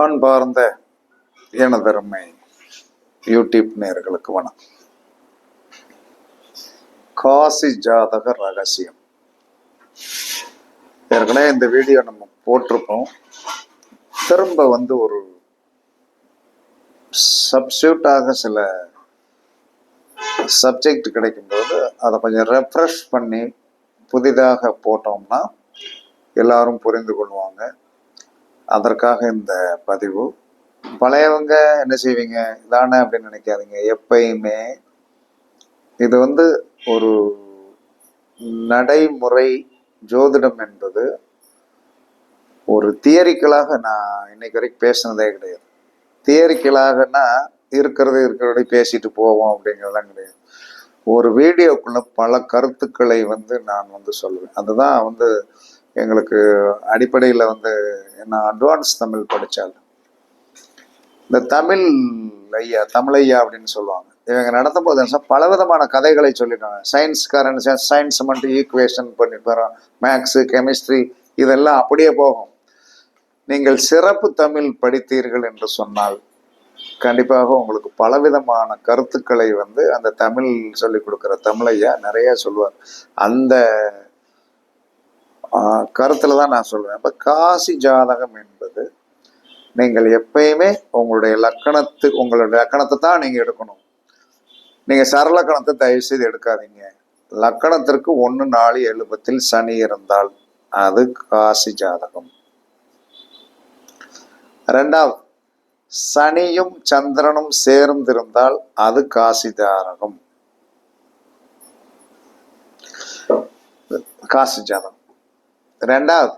அன்பார்ந்த எனதருமை யூடியூப் நேயர்களுக்கு வணக்கம். காசி ஜாதக ரகசியம் ஏற்கனவே இந்த வீடியோ நம்ம போட்டிருக்கோம். திரும்ப ஒரு சப்ஸ்டியூட்டாக சில சப்ஜெக்ட் கிடைக்கும்போது அதை கொஞ்சம் ரெஃப்ரெஷ் பண்ணி புதிதாக போட்டோம்னா எல்லாரும் புரிந்து கொள்வாங்க. அதற்காக இந்த பதிவு. பழையவங்க என்ன செய்வீங்க, இதானே அப்படின்னு நினைக்காதீங்க. எப்பயுமே இது ஒரு நடைமுறை ஜோதிடம் என்பது ஒரு தியரிக்கலாக நான் இன்னைக்கு வரைக்கும் பேசினதே கிடையாது. தியரிக்கலாகனா இருக்கிறபடி பேசிட்டு போவோம் அப்படிங்கிறதெல்லாம் கிடையாது. ஒரு வீடியோக்குள்ள பல கருத்துக்களை நான் சொல்லுவேன். அதுதான் எங்களுக்கு அடிப்படையில் நான் அட்வான்ஸ் தமிழ் படித்தால் இந்த தமிழையா அப்படின்னு சொல்லுவாங்க. இவங்க நடத்தும் போது பலவிதமான கதைகளை சொல்லிட்டாங்க. சயின்ஸ்காரன் சயின்ஸ் மட்டும் ஈக்குவேஷன் பண்ணி போகிறோம், மேக்ஸு கெமிஸ்ட்ரி இதெல்லாம் அப்படியே போகும். நீங்கள் சிறப்பு தமிழ் படித்தீர்கள் என்று சொன்னால் கண்டிப்பாக உங்களுக்கு பலவிதமான கருத்துக்களை அந்த தமிழ் சொல்லிக் கொடுக்குற தமிழையா நிறைய சொல்லுவார். அந்த கருத்துல தான் நான் சொல்லுவேன். இப்போ காசி ஜாதகம் என்பது நீங்கள் எப்பயுமே உங்களுடைய லக்கணத்தை தான் நீங்க எடுக்கணும். நீங்க சரலக்கணத்தை தயவு செய்து எடுக்காதீங்க. லக்கணத்திற்கு 1, 4, 7, 10 சனி இருந்தால் அது காசி ஜாதகம். ரெண்டாவது, சனியும் சந்திரனும் சேர்ந்திருந்தால் அது காசி ஜாதகம், காசி ஜாதகம். ரெண்டாவது,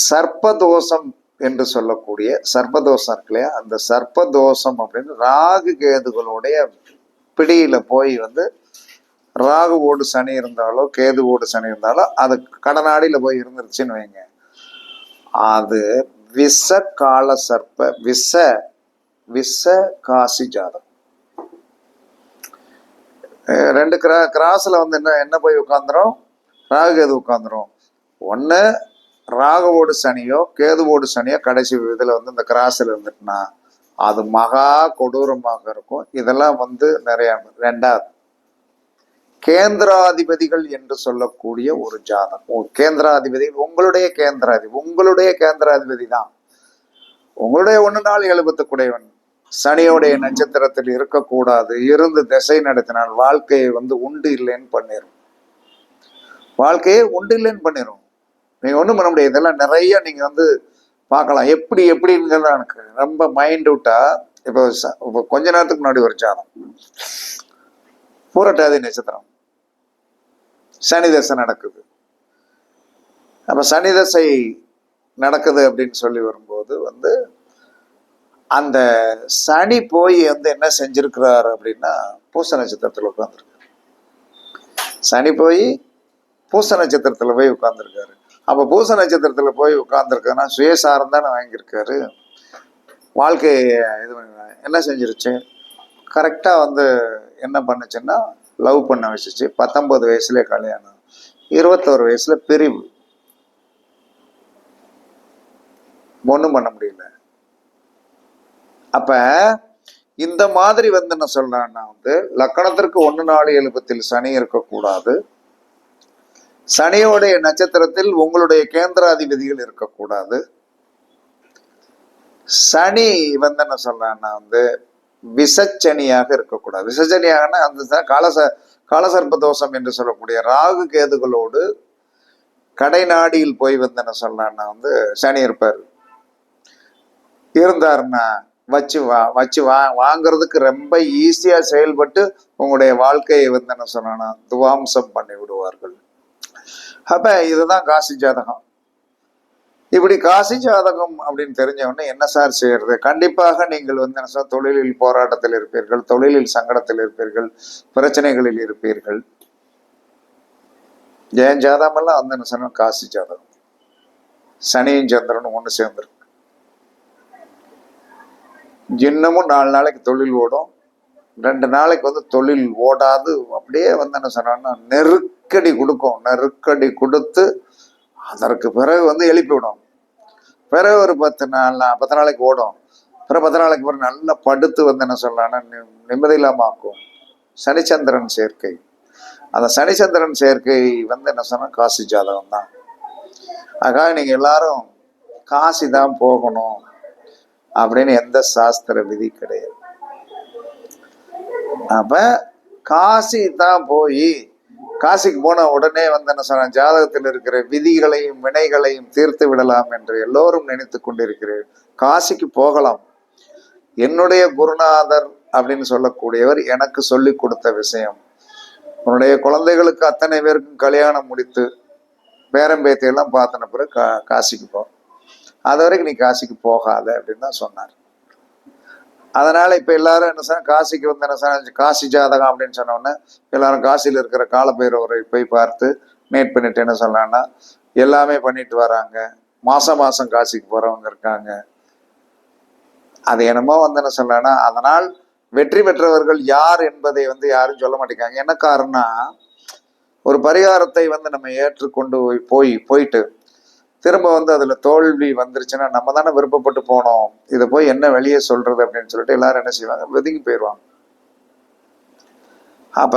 சர்ப்பதோஷம் என்று சொல்லக்கூடிய சர்ப்பதோஷம் இருக்கு இல்லையா, அந்த சர்ப்பதோஷம் அப்படின்னு ராகு கேதுகளுடைய பிடியில போய் ராகுவோடு சனி இருந்தாலோ கேதுவோடு சனி இருந்தாலோ அது கடநாடியில போய் இருந்துருச்சுன்னு வைங்க, அது விஷ கால சர்ப்ப விஷ காசி ஜாதகம். ரெண்டு கிராஸ்ல என்ன போய் உட்காந்துரும், ராகு கேது உட்காந்துரும். ஒன்னு ராகுவோடு சனியோ கேதுவோடு சனியோ கடைசி இதுல இந்த கிராஸ்ல இருந்துட்டுனா அது மகா கொடூரமாக இருக்கும். இதெல்லாம் நிறைய. ரெண்டாவது, கேந்திராதிபதிகள் என்று சொல்லக்கூடிய ஒரு ஜாதகம். கேந்திராதிபதிகள் உங்களுடைய கேந்திராதிபதி தான். உங்களுடைய 1, 4, 7, 10 குடையவன் சனியோடைய நட்சத்திரத்தில் இருக்கக்கூடாது. இருந்து திசை நடத்தினால் வாழ்க்கையை உண்டு இல்லைன்னு பண்ணிடும். நீங்க ஒண்ணும் பண்ண முடியாது. இதெல்லாம் நிறைய நீங்க பார்க்கலாம். எப்படிங்கிறத எனக்கு ரொம்ப மைண்ட் அவுட்டா. இப்போ கொஞ்ச நேரத்துக்கு முன்னாடி ஒரு ஜாதகம், பூரட்டாதி நட்சத்திரம், சனி தசை நடக்குது. அப்ப சனி தசை நடக்குது அப்படின்னு சொல்லி வரும்போது அந்த சனி போய் என்ன செஞ்சிருக்கிறாரு அப்படின்னா பூச நட்சத்திரத்துல உட்கார்ந்துருக்கு. சனி போய் பூச நட்சத்திரத்துல போய் உட்கார்ந்துருக்காரு. அப்ப பூச நட்சத்திரத்துல போய் உட்கார்ந்துருக்காருன்னா சுயசாரம் தானே வாங்கியிருக்காரு. வாழ்க்கையை என்ன செஞ்சிருச்சு, கரெக்டா என்ன பண்ணுச்சுன்னா லவ் பண்ண வச்சுச்சு. 19 வயசுல கல்யாணம், 21 வயசுல பிரிவு. ஒண்ணும் பண்ண முடியல. அப்ப இந்த மாதிரி என்ன சொல்றேன்னா லக்கணத்திற்கு 1, 4, 7, 10 சனி இருக்கக்கூடாது. சனியோடைய நட்சத்திரத்தில் உங்களுடைய கேந்திராதிபதிகள் இருக்கக்கூடாது. சனி என்ன சொல்றான்னா விஷச்சனியாக இருக்கக்கூடாது. விஷச்சனியாகனா அந்த காலசர்ப்ப தோஷம் என்று சொல்லக்கூடிய ராகு கேதுகளோடு கடைநாடியில் போய் என்ன சொல்றான்னா சனி இருப்பாரு. இருந்தாருன்னா வாங்கிறதுக்கு ரொம்ப ஈஸியா செயல்பட்டு உங்களுடைய வாழ்க்கையை என்ன சொன்னா துவாம்சம் பண்ணி விடுவார்கள். அப்ப இதுதான் காசி ஜாதகம். இப்படி காசி ஜாதகம் அப்படின்னு தெரிஞ்சவொடனே என்ன சார் செய்யறது? கண்டிப்பாக நீங்கள் என்ன சார் தொழிலில் போராட்டத்தில் இருப்பீர்கள், தொழிலில் சங்கடத்தில் இருப்பீர்கள், பிரச்சனைகளில் இருப்பீர்கள். ஜெயன் ஜாதகம் எல்லாம் என்ன சொன்ன காசி ஜாதகம். சனியும் சந்திரனும் ஒண்ணு சேர்ந்துருக்கு. இன்னமும் 4 நாளைக்கு தொழில் ஓடும், 2 நாளைக்கு தொழில் ஓடாது. அப்படியே என்ன சொன்னா நெருக்கடி கொடுக்கும். நெருக்கடி கொடுத்து அதற்கு பிறகு வந்து எழுப்பிவிடும். பிறகு ஒரு 10 நாளைக்கு ஓடும். பிறகு 10 நாளைக்கு பிறகு நல்லா படுத்து வந்து என்ன சொல்லலாம்னா நிம்மதி இல்லாம ஆக்கும். சனிச்சந்திரன் சேர்க்கை. அந்த சனிச்சந்திரன் சேர்க்கை வந்து என்ன சொன்னா காசி ஜாதகம் தான். ஆக நீங்க எல்லாரும் காசி தான் போகணும் அப்படின்னு எந்த சாஸ்திர விதி கிடையாது. அப்ப காசி தான் போய் காசிக்கு போன உடனே வந்து என்ன சொன்ன ஜாதகத்தில் இருக்கிற விதிகளையும் வினைகளையும் தீர்த்து விடலாம் என்று எல்லோரும் நினைத்து கொண்டிருக்கிறேன். காசிக்கு போகலாம். என்னுடைய குருநாதர் அப்படின்னு சொல்லக்கூடியவர் எனக்கு சொல்லி கொடுத்த விஷயம், உன்னுடைய குழந்தைகளுக்கு அத்தனை பேருக்கும் கல்யாணம் முடித்து பேரம்பேத்தையெல்லாம் பார்த்தின பிறகு காசிக்கு போ, அது வரைக்கும் நீ காசிக்கு போகாத அப்படின்னு தான் சொன்னார். அதனால இப்ப எல்லாரும் என்ன சொன்ன காசிக்கு வந்து என்ன சொன்ன காசி ஜாதகம் அப்படின்னு சொன்ன உடனே எல்லாரும் காசியில் இருக்கிற காலபைரவரை போய் பார்த்து மேட் பண்ணிட்டு என்ன சொல்லலாம்னா எல்லாமே பண்ணிட்டு வராங்க. மாசம் மாசம் காசிக்கு போறவங்க இருக்காங்க. அது என்னமோ வந்து என்ன சொல்லலாம்னா அதனால் வெற்றி பெற்றவர்கள் யார் என்பதை வந்து யாரும் சொல்ல மாட்டேங்காங்க. என்ன காரணம், ஒரு பரிகாரத்தை வந்து நம்ம ஏற்றுக்கொண்டு போயிட்டு திரும்ப வந்து அதுல தோல்வி வந்துருச்சுன்னா நம்ம தானே விருப்பப்பட்டு போனோம், இதை போய் என்ன வெளியே சொல்றது அப்படின்னு சொல்லிட்டு எல்லாரும் என்ன செய்வாங்க, ஒதுங்கி போயிடுவாங்க. அப்ப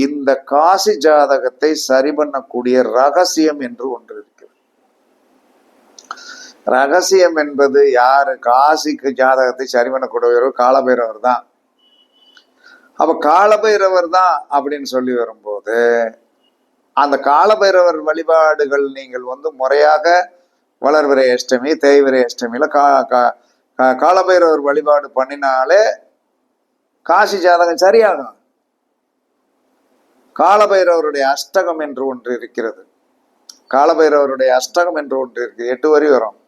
இந்த காசி ஜாதகத்தை சரி பண்ணக்கூடிய ரகசியம் என்று ஒன்று இருக்கு. ரகசியம் என்பது யாரு, காசிக்கு ஜாதகத்தை சரி பண்ணக்கூடியவர் காலபைரவர் தான். அப்ப காலபைரவர் தான் அப்படின்னு சொல்லி வரும்போது அந்த காலபைரவர் வழிபாடுகள் நீங்கள் வந்து முறையாக வளர்விரை அஷ்டமி தேய்விரை அஷ்டமியில காலபைரவர் வழிபாடு பண்ணினாலே காசி ஜாதகம் சரியாகும். காலபைரவருடைய அஷ்டகம் என்று ஒன்று இருக்கிறது. காலபைரவருடைய அஷ்டகம் என்று ஒன்று இருக்கு, 8 வரி வரும்.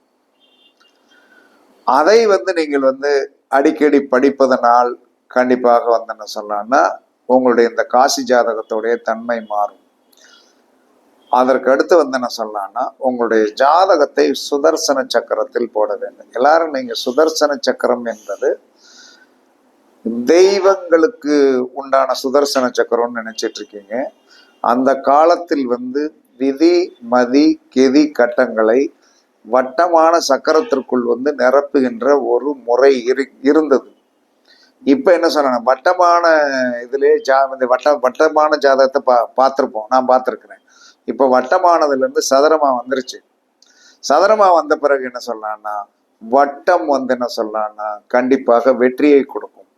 அதை வந்து நீங்கள் வந்து அடிக்கடி படிப்பதனால் கண்டிப்பாக வந்து என்ன சொல்லலாம்னா உங்களுடைய இந்த காசி ஜாதகத்துடைய தன்மை மாறும். அதற்கு அடுத்து வந்து என்ன சொல்லலாம்னா உங்களுடைய ஜாதகத்தை சுதர்சன சக்கரத்தில் போட வேண்டும். எல்லாரும் நீங்க சுதர்சன சக்கரம் என்பது தெய்வங்களுக்கு உண்டான சுதர்சன சக்கரம்னு நினைச்சிட்டு இருக்கீங்க. அந்த காலத்தில் வந்து விதி மதி கெதி கட்டங்களை வட்டமான சக்கரத்திற்குள் வந்து நிரப்புகின்ற ஒரு முறை இருந்தது. இப்ப என்ன சொன்ன வட்டமான இதுலயே வட்டமான ஜாதகத்தை பார்த்திருப்போம், நான் பார்த்திருக்கிறேன். இப்ப வட்டமானதுல இருந்து சதுரமா வந்துருச்சு. சதுரமா வந்த பிறகு என்ன சொல்லலாம்னா வட்டம் வந்து என்ன சொல்லலாம்னா கண்டிப்பாக வெற்றியை கொடுக்கும்.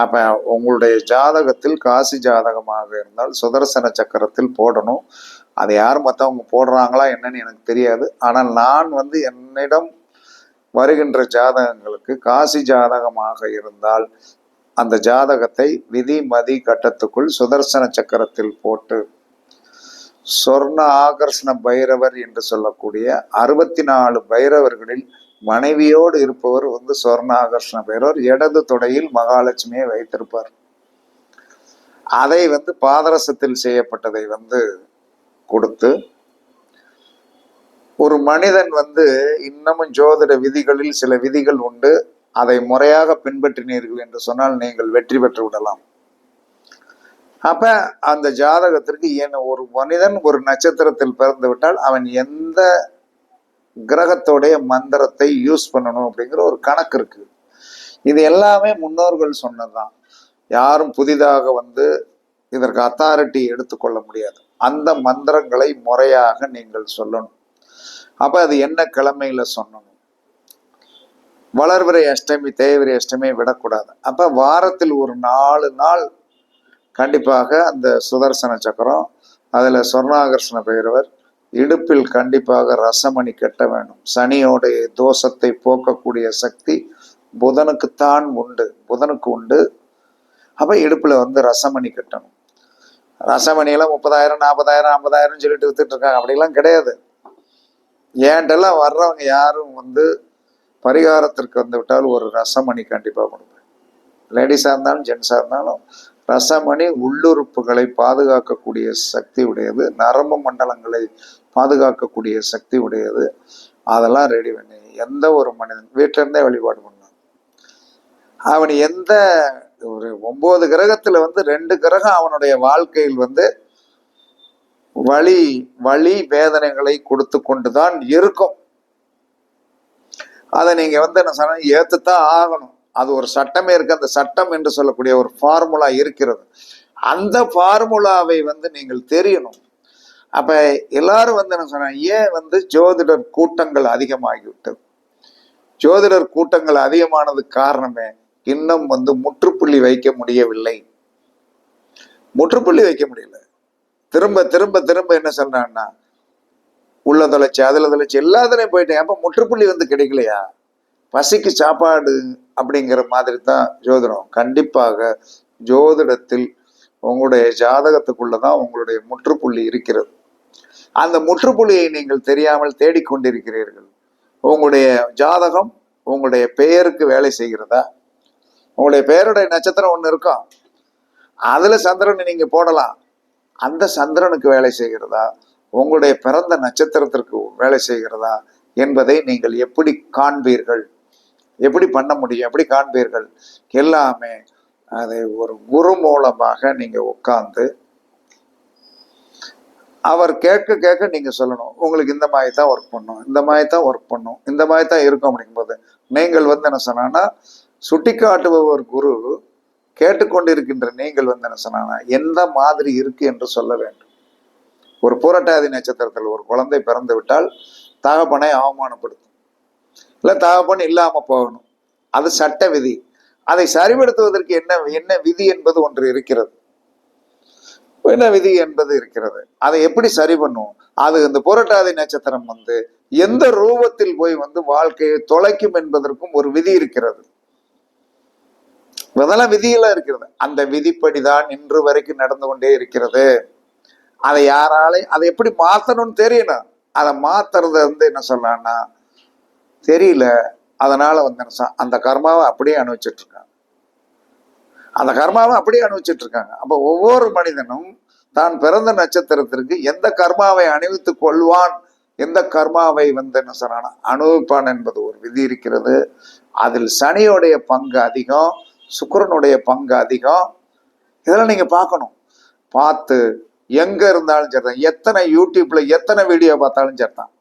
அப்ப உங்களுடைய ஜாதகத்தில் காசி ஜாதகமாக இருந்தால் சுதர்சன சக்கரத்தில் போடணும். அதை யாரும் மற்றவங்க போடுறாங்களா என்னன்னு எனக்கு தெரியாது. ஆனால் நான் வந்து என்னிடம் வருகின்ற ஜாதகங்களுக்கு காசி ஜாதகமாக இருந்தால் அந்த ஜாதகத்தை விதி மதி கட்டத்துக்குள் சுதர்சன சக்கரத்தில் போட்டு சொர்ண ஆகர்ஷண பைரவர் என்று சொல்லக்கூடிய 64 பைரவர்களில் மனைவியோடு இருப்பவர் வந்து சொர்ண ஆகர்ஷண பைரவர். இடது தொடையில் மகாலட்சுமியை வைத்திருப்பார். அதை வந்து பாதரசத்தில் செய்யப்பட்டதை வந்து கொடுத்து ஒரு மனிதன் வந்து இன்னமும் ஜோதிட விதிகளில் சில விதிகள் உண்டு, அதை முறையாக பின்பற்றினீர்கள் என்று சொன்னால் நீங்கள் வெற்றி பெற்று விடலாம். அப்ப அந்த ஜாதகத்திற்கு ஒரு மனிதன் ஒரு நட்சத்திரத்தில் பிறந்து விட்டால் அவன் எந்த கிரகத்தோடைய மந்திரத்தை யூஸ் பண்ணணும் அப்படிங்கிற ஒரு கணக்கு இருக்கு. இது எல்லாமே முன்னோர்கள் சொன்னதுதான். யாரும் புதிதாக வந்து இதற்கு அத்தாரிட்டி எடுத்துக்கொள்ள முடியாது. அந்த மந்திரங்களை முறையாக நீங்கள் சொல்லணும். அப்ப அது என்ன கிழமையில சொல்லணும், வளர்விரை அஷ்டமி தேய்விரை அஷ்டமி விடக்கூடாது. அப்ப வாரத்தில் ஒரு 4 நாள் கண்டிப்பாக அந்த சுதர்சன சக்கரம், அதுல சொர்ணாகர்ஷண பைரவர், இடுப்பில் கண்டிப்பாக ரசமணி கட்ட வேண்டும். சனியோடைய தோஷத்தை போக்கக்கூடிய சக்தி புதனுக்குத்தான் உண்டு, புதனுக்கு உண்டு. அப்ப இடுப்புல வந்து ரசமணி கட்டணும். ரசமணியெல்லாம் 30,000 40,000 50,000 சொல்லிட்டு வித்துட்டு இருக்காங்க. அப்படிலாம் கிடையாது. ஏன்ட்டெல்லாம் வர்றவங்க யாரும் வந்து பரிகாரத்திற்கு வந்து விட்டால் ஒரு ரசமணி கண்டிப்பா கொடுப்பேன். லேடிஸா இருந்தாலும் ஜென்ஸா இருந்தாலும் ரசமணி உள்ளுறுப்புகளை பாதுகாக்கக்கூடிய சக்தி உடையது, நரம்பு மண்டலங்களை பாதுகாக்கக்கூடிய சக்தி உடையது. அதெல்லாம் ரெடி பண்ணி எந்த ஒரு மனிதன் வீட்டில இருந்தே வழிபாடு பண்ணான். அவன் எந்த ஒரு 9 கிரகத்துல வந்து 2 கிரகம் அவனுடைய வாழ்க்கையில் வந்து வலி வலி வேதனைகளை கொடுத்து கொண்டுதான் இருக்கும். அதை நீங்க என்ன சொன்ன ஏத்துத்தான் ஆகணும். அது ஒரு சட்டமே இருக்கு. அந்த சட்டம் என்று சொல்லக்கூடிய ஒரு ஃபார்முலா இருக்கிறது. அந்த ஃபார்முலாவை நீங்கள் தெரியணும். அப்ப எல்லாரும் என்ன சொன்ன ஏன் ஜோதிடர் கூட்டங்கள் அதிகமாகிவிட்டது. ஜோதிடர் கூட்டங்கள் அதிகமானதுக்கு காரணமே இன்னும் முற்றுப்புள்ளி வைக்க முடியவில்லை. முற்றுப்புள்ளி வைக்க முடியல. திரும்ப திரும்ப திரும்ப என்ன சொல்றான்னா உள்ள தொலைச்சு அதுல தொலைச்சு எல்லாத்துலயும் போயிட்டேன். அப்ப முற்றுப்புள்ளி கிடைக்கலையா? பசிக்கு சாப்பாடு அப்படிங்கிற மாதிரி தான் ஜோதிடம். கண்டிப்பாக ஜோதிடத்தில் உங்களுடைய ஜாதகத்துக்குள்ளதான் உங்களுடைய முற்றுப்புள்ளி இருக்கிறது. அந்த முற்றுப்புள்ளியை நீங்கள் தெரியாமல் தேடிக்கொண்டிருக்கிறீர்கள். உங்களுடைய ஜாதகம் உங்களுடைய பெயருக்கு வேலை செய்கிறதா? உங்களுடைய பெயருடைய நட்சத்திரம் ஒண்ணு இருக்கும், அதுல சந்திரனை நீங்க போடலாம். அந்த சந்திரனுக்கு வேலை செய்கிறதா? உங்களுடைய பிறந்த நட்சத்திரத்திற்கு வேலை செய்கிறதா என்பதை நீங்கள் எப்படி காண்பீர்கள்? எப்படி பண்ண முடியும்? எப்படி காண்பீர்கள்? எல்லாமே அதை ஒரு குரு மூலமாக நீங்க உட்கார்ந்து அவர் கேட்க கேட்க நீங்க சொல்லணும். உங்களுக்கு இந்த மாதிரி தான் ஒர்க் பண்ணும், இந்த மாதிரி தான் ஒர்க் பண்ணும், இந்த மாதிரி தான் இருக்கும். அப்படிங்கும்போது நீங்கள் என்ன சொன்னா சுட்டி காட்டுபவர் குரு, கேட்டுக்கொண்டிருக்கின்ற நீங்கள் என்ன சொன்னா எந்த மாதிரி இருக்கு என்று சொல்ல வேண்டும். ஒரு புரட்டாதி நட்சத்திரத்தில் ஒரு குழந்தை பிறந்து விட்டால் தகப்பனை அவமானப்படுத்தும், இல்ல தகப்பன் இல்லாம போகணும். அது சட்ட விதி. அதை சரிபடுத்துவதற்கு என்ன விதி என்பது ஒன்று இருக்கிறது. என்ன விதி என்பது இருக்கிறது. அதை எப்படி சரி பண்ணும்? அது இந்த புரட்டாதி நட்சத்திரம் எந்த ரூபத்தில் போய் வாழ்க்கையை தொலைக்கும் என்பதற்கும் ஒரு விதி இருக்கிறது. அதெல்லாம் விதியெல்லாம் இருக்கிறது. அந்த விதிப்படிதான் இன்று வரைக்கும் நடந்து கொண்டே இருக்கிறது. அதை அதை எப்படி மாத்தணும்னு தெரியணும். அதை மாத்துறது என்ன சொல்லலாம்னா தெரியல. அதனால அந்த கர்மாவை அப்படியே அனுபவிச்சுட்டு இருக்காங்க. அந்த கர்மாவை அப்படியே அனுபவிச்சுட்டு இருக்காங்க. அப்ப ஒவ்வொரு மனிதனும் தான் பிறந்த நட்சத்திரத்திற்கு எந்த கர்மாவை அணிவித்துக் கொள்வான், எந்த கர்மாவை என்ன சொன்னா அனுபவிப்பான் என்பது ஒரு விதி இருக்கிறது. அதில் சனியோடைய பங்கு அதிகம், சுக்கிரனுடைய பங்கு அதிகம். இதெல்லாம் நீங்க பார்க்கணும். பார்த்து எங்க இருந்தாலும் சரிதான், எத்தனை யூடியூப்ல எத்தனை வீடியோ பார்த்தாலும் சரிதான்,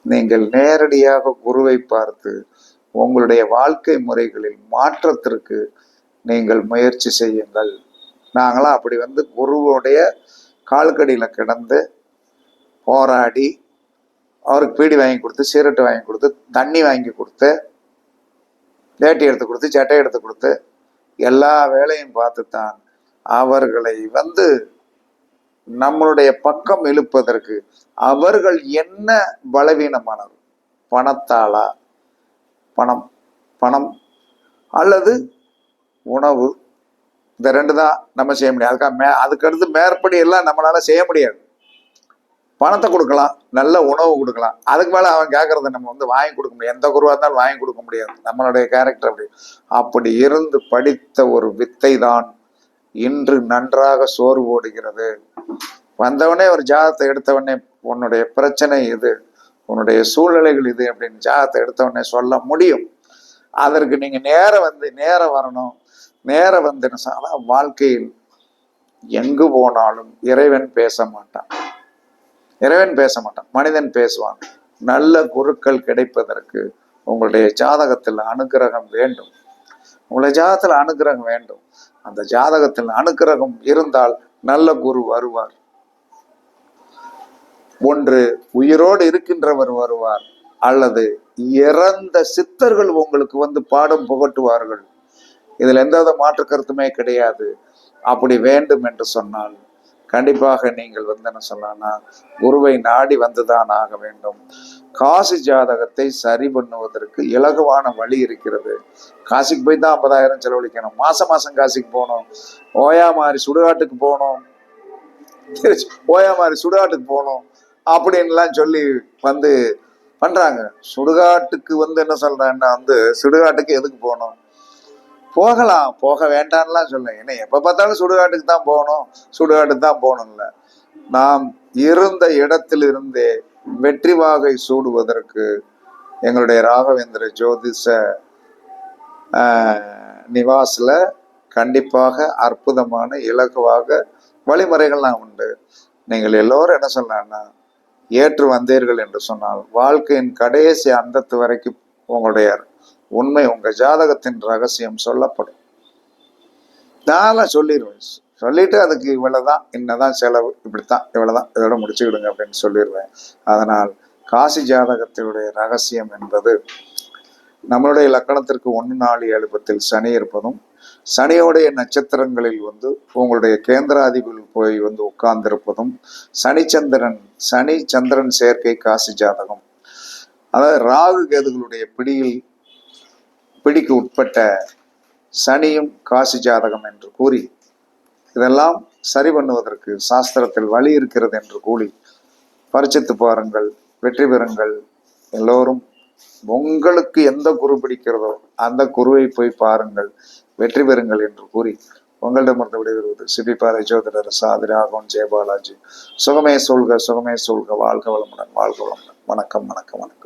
நீங்கள் நேரடியாக குருவை பார்த்து உங்களுடைய வாழ்க்கை முறைகளில் மாற்றத்திற்கு நீங்கள் முயற்சி செய்யுங்கள். நாங்களாம் அப்படி குருவுடைய கால்கடியில கிடந்து போராடி அவருக்கு பீடி வாங்கி கொடுத்து, சீரட்டு வாங்கி கொடுத்து, தண்ணி வாங்கி கொடுத்து, வேட்டி எடுத்து கொடுத்து, சட்டை எடுத்து கொடுத்து எல்லா வேலையும் பார்த்துத்தான் அவர்களை நம்மளுடைய பக்கம் இழுப்பதற்கு. அவர்கள் என்ன பலவீனமானவர்? பணத்தாளா? பணம் பணம் அல்லது உணவு? இந்த ரெண்டு தான் நம்ம செய்ய முடியாது. அதுக்கடுத்து மேற்படி எல்லாம் நம்மளால செய்ய முடியாது. பணத்தை கொடுக்கலாம், நல்ல உணவு கொடுக்கலாம், அதுக்கு மேல அவன் கேட்கறத நம்ம வாங்கி கொடுக்க முடியாது. எந்த குருவா இருந்தாலும் வாங்கி கொடுக்க முடியாது. நம்மளுடைய கேரக்டர் அப்படி இருந்து படித்த ஒரு வித்தை தான் இன்று நன்றாக சோறு போடுகிறது. வந்தவனே ஒரு ஜாதகத்தை எடுத்தவனே உன்னுடைய பிரச்சனை இது, உன்னுடைய சூழ்நிலைகள் இது அப்படின்னு ஜாதகத்தை எடுத்தவனே சொல்ல முடியும். அதற்கு நீங்க நேரம் வரணும். நேரம் வாழ்க்கையில் எங்கு போனாலும் இறைவன் பேச மாட்டான். இறைவன் பேச மாட்டான், மனிதன் பேசுவான். நல்ல குருக்கள் கிடைப்பதற்கு உங்களுடைய ஜாதகத்தில் அனுக்கிரகம் வேண்டும். உங்களுடைய ஜாதகத்தில் அனுக்கிரகம் வேண்டும். அந்த ஜாதகத்தில் அனுக்கிரகம் இருந்தால் நல்ல குரு வருவார். ஒன்று உயிரோடு இருக்கின்றவர் வருவார், அல்லது இறந்த சித்தர்கள் உங்களுக்கு பாடம் புகட்டுவார்கள். இதுல எந்த மாற்று கருத்துமே கிடையாது. அப்படி வேண்டும் என்று சொன்னால் கண்டிப்பாக நீங்கள் என்ன சொல்லலாம், குருவை நாடி வந்துதான் ஆக வேண்டும். காசி ஜாதகத்தை சரி பண்ணுவதற்கு இலகுவான வழி இருக்கிறது. காசிக்கு போய் தான் 50,000 செலவழிக்கணும். மாசம் காசிக்கு போகணும், ஓயாமாரி சுடுகாட்டுக்கு போகணும், ஓயாமாரி சுடுகாட்டுக்கு போகணும் அப்படின்லாம் சொல்லி பண்றாங்க. சுடுகாட்டுக்கு என்ன சொல்றேன்னா சுடுகாட்டுக்கு எதுக்கு போகணும்? போகலாம், போக வேண்டாம்லாம் சொல்ல. ஏன்னா எப்ப பார்த்தாலும் சுடுகாட்டுக்கு தான் போகணும், சுடுகாட்டுக்கு தான் போகணும்ல. நாம் இருந்த இடத்திலிருந்தே வெற்றி வாகை சூடுவதற்கு எங்களுடைய ராகவேந்திர ஜோதிஷ நிவாஸ்ல கண்டிப்பாக அற்புதமான இலகுவாக வழிமுறைகள்லாம் உண்டு. நீங்கள் எல்லோரும் என்ன சொல்லலாம்னா, ஏற்று வந்தீர்கள் என்று சொன்னால் வாழ்க்கையின் கடைசி அந்தத்து வரைக்கும் உங்களுடைய உண்மை, உங்க ஜாதகத்தின் ரகசியம் சொல்லப்படும். நான் சொல்லிடுவேன். சொல்லிட்டு அதுக்கு இவ்வளவுதான், இன்னதான் செலவு, இப்படித்தான், இவ்வளவுதான், இதோட முடிச்சுக்கிடுங்க அப்படின்னு சொல்லிடுவேன். அதனால் காசி ஜாதகத்தினுடைய ரகசியம் என்பது நம்மளுடைய லக்கணத்திற்கு 1, 4, 7, 10 சனி இருப்பதும், சனியோடைய நட்சத்திரங்களில் உங்களுடைய கேந்திராதிபதியில் போய் உட்கார்ந்திருப்பதும், சனி சந்திரன் சேர்க்கை காசி ஜாதகம். அதாவது ராகு கேதுகளுடைய பிடிக்கு உட்பட்ட சனியும் காசி ஜாதகம் என்று கூறி, இதெல்லாம் சரி பண்ணுவதற்கு சாஸ்திரத்தில் வழி இருக்கிறது என்று கூறி பரிசித்து பாருங்கள், வெற்றி பெறுங்கள். எல்லோரும் உங்களுக்கு எந்த குரு பிடிக்கிறதோ அந்த குருவை போய் பாருங்கள், வெற்றி பெறுங்கள் என்று கூறி உங்களிடமிருந்து விடைபெறுவது சிபிபாறை ஜோதிடர் சாதிராகவன் ஜெயபாலாஜி. சுகமே சொல்க, சுகமே சொல்க, வாழ்க வளமுடன், வாழ்க வளமுடன். வணக்கம், வணக்கம், வணக்கம்.